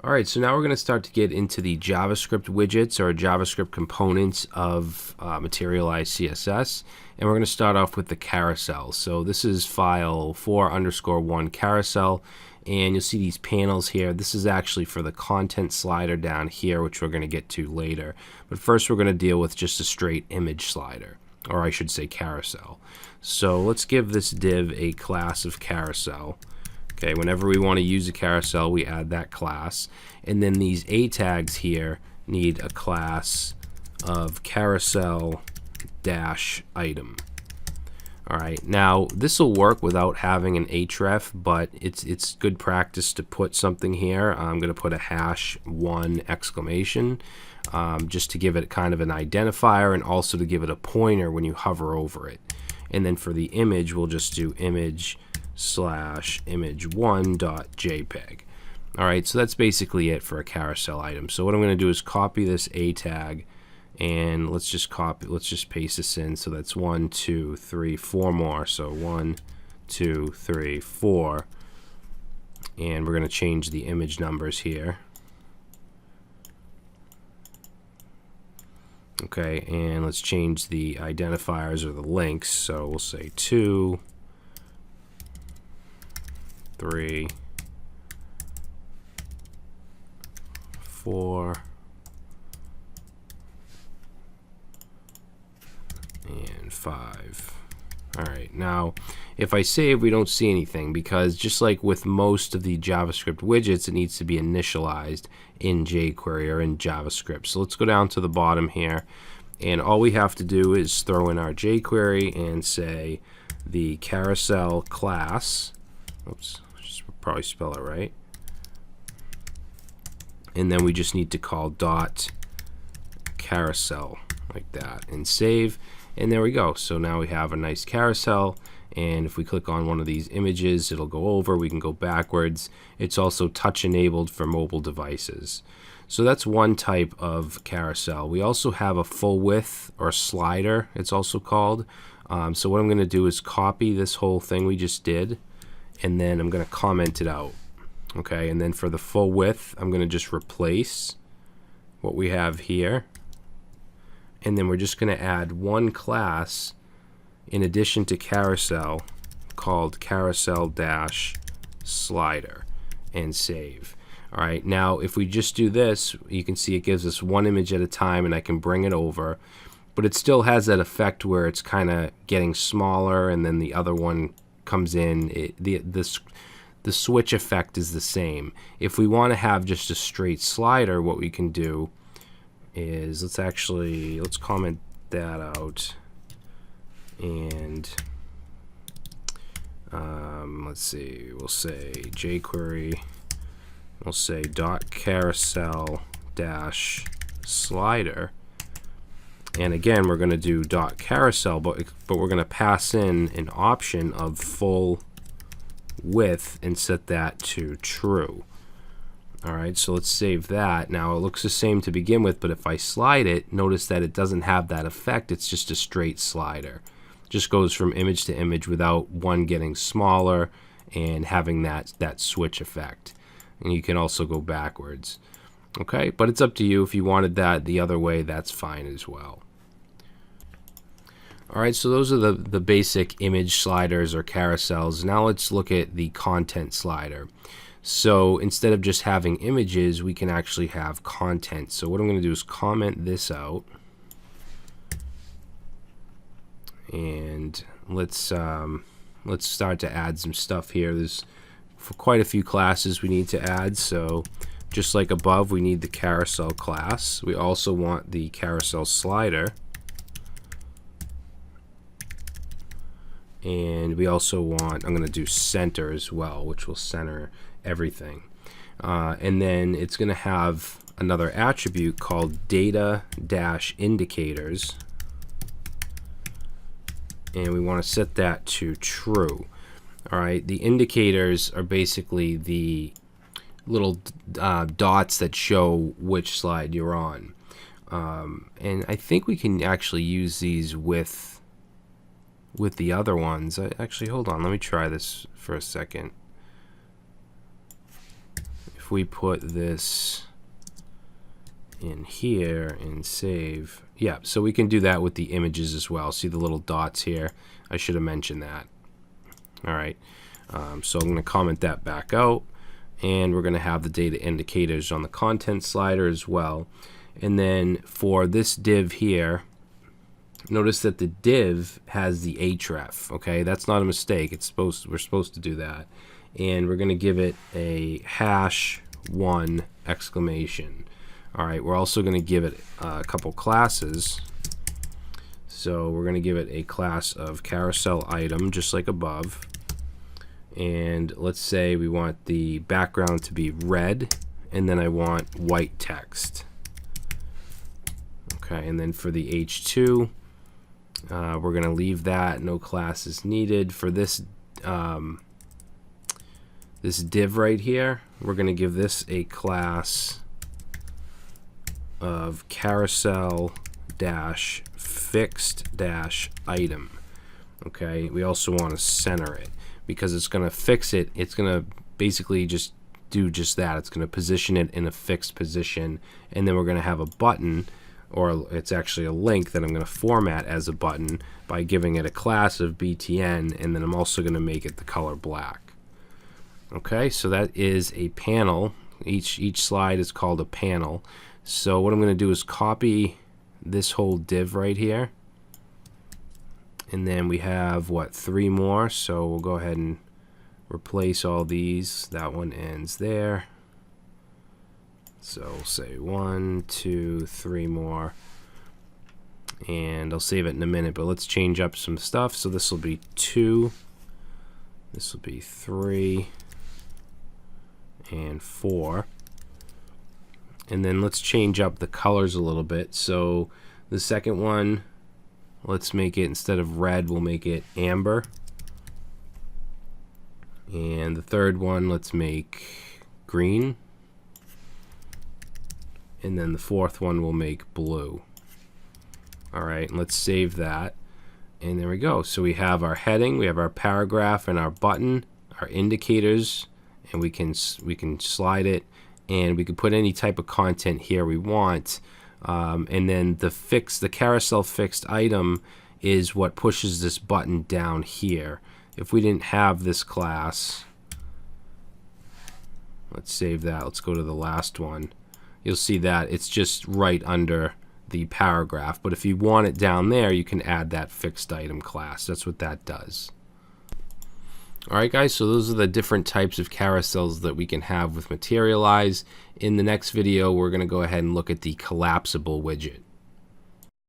Alright, so now we're going to start to get into the JavaScript widgets or JavaScript components of Materialize CSS, and we're going to start off with the carousel. So this is file 4_1 carousel, and you'll see these panels here. This is actually for the content slider down here, which we're going to get to later. But first we're going to deal with just a straight image slider, or I should say carousel. So let's give this div a class of carousel. Okay, whenever we want to use a carousel, we add that class. And then these A tags here need a class of carousel-item. Alright, now this will work without having an href, but it's good practice to put something here. I'm going to put a #1! Just to give it kind of an identifier and also to give it a pointer when you hover over it. And then for the image, we'll just do image/image1.jpg. Alright, so that's basically it for a carousel item. So what I'm going to do is copy this A tag, and let's just paste this in. So that's 1, 2, 3, 4 more. So 1, 2, 3, 4. And we're going to change the image numbers here. Okay, and let's change the identifiers or the links. So we'll say 2, 3, 4, and 5. Alright, now if I save, we don't see anything because just like with most of the JavaScript widgets, it needs to be initialized in jQuery or in JavaScript. So let's go down to the bottom here, and all we have to do is throw in our jQuery and say the carousel class. Oops, just probably spell it right. And then we just need to call dot carousel like that and save. And there we go. So now we have a nice carousel, and if we click on one of these images, it'll go over. We can go backwards. It's also touch enabled for mobile devices. So that's one type of carousel. We also have a full width or slider, it's also called. So what I'm going to do is copy this whole thing we just did, and then I'm going to comment it out. Okay, and then for the full width, I'm going to just replace what we have here. And then we're just going to add one class in addition to carousel called carousel-slider and save. Alright, now if we just do this, you can see it gives us one image at a time, and I can bring it over. But it still has that effect where it's kind of getting smaller and then the other one comes in. The switch effect is the same. If we want to have just a straight slider, what we can do is let's comment that out, and let's see, we'll say jQuery, we'll say .carousel-slider, and again we're going to do .carousel, but we're going to pass in an option of full width and set that to true. Alright, so let's save that. Now it looks the same to begin with, but if I slide it, notice that it doesn't have that effect. It's just a straight slider. It just goes from image to image without one getting smaller and having that switch effect. And you can also go backwards. Okay, but it's up to you. If you wanted that the other way, that's fine as well. Alright, so those are the basic image sliders or carousels. Now let's look at the content slider. So instead of just having images, we can actually have content. So what I'm going to do is comment this out, and let's start to add some stuff here. There's quite a few classes we need to add. So just like above, we need the carousel class. We also want the carousel slider, and we also want, I'm going to do center as well, which will center everything. And then it's going to have another attribute called data-indicators, and we want to set that to true. Alright, the indicators are basically the little dots that show which slide you're on. And I think we can actually use these with the other ones. Actually, hold on, let me try this for a second. If we put this in here and save, yeah, so we can do that with the images as well. See the little dots here? I should have mentioned that. All right, so I'm going to comment that back out, and we're going to have the data indicators on the content slider as well. And then for this div here, notice that the div has the href. Okay, that's not a mistake. We're supposed to do that, and we're going to give it a #1 exclamation. All right, we're also going to give it a couple classes. So we're going to give it a class of carousel item, just like above. And let's say we want the background to be red, and then I want white text. Okay, and then for the h2, we're going to leave that, no class is needed. For this this div right here, we're going to give this a class of carousel dash fixed dash item. Okay, we also want to center it because it's going to fix it. It's going to basically just do just that. It's going to position it in a fixed position, and then we're going to have a button, or it's actually a link that I'm going to format as a button by giving it a class of btn, and then I'm also going to make it the color black. Okay, so that is a panel. Each slide is called a panel. So what I'm going to do is copy this whole div right here, and then we have what, 3 more, so we'll go ahead and replace all these. That one ends there, so we'll say 1, 2, 3 more, and I'll save it in a minute, but let's change up some stuff. So this will be 2, this will be 3, and 4. And then let's change up the colors a little bit. So the second one, let's make it, instead of red, we'll make it amber. And the third one, let's make green. And then the fourth one we'll make blue. All right, let's save that. And there we go. So we have our heading, we have our paragraph and our button, our indicators, and we can slide it, and we can put any type of content here we want. And then the carousel fixed item is what pushes this button down here. If we didn't have this class, let's save that. Let's go to the last one. You'll see that it's just right under the paragraph. But if you want it down there, you can add that fixed item class. That's what that does. Alright guys, so those are the different types of carousels that we can have with Materialize. In the next video, we're going to go ahead and look at the collapsible widget.